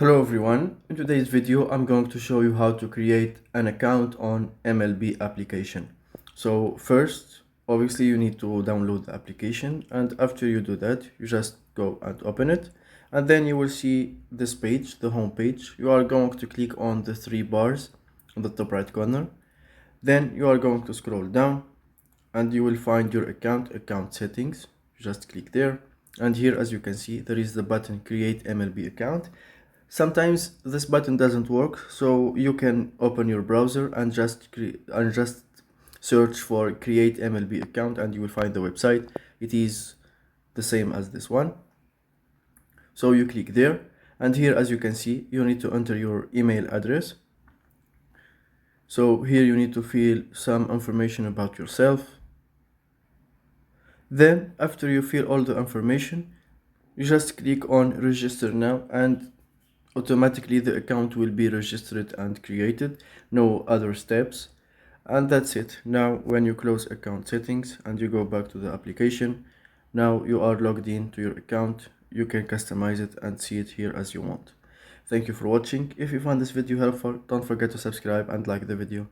Hello everyone, in today's video I'm going to show you how to create an account on MLB application. So first, obviously you need to download the application, and after you do that you just go and open it, and then you will see this page, the home page. You are going to click on the three bars on the top right corner. Then you are going to scroll down and you will find your account settings. Just click there, and here as you can see there is the button create MLB account. Sometimes this button doesn't work, so you can open your browser and just search for create MLB account and you will find the website. It is the same as this one. So you click there, and here as you can see you need to enter your email address. So here you need to fill some information about yourself. Then after you fill all the information, you just click on register now, and automatically the account will be registered and created. No other steps. And that's it. Now when you close account settings and you go back to the application, now you are logged in to your account. You can customize it and see it here as you want. Thank you for watching. If you found this video helpful, don't forget to subscribe and like the video.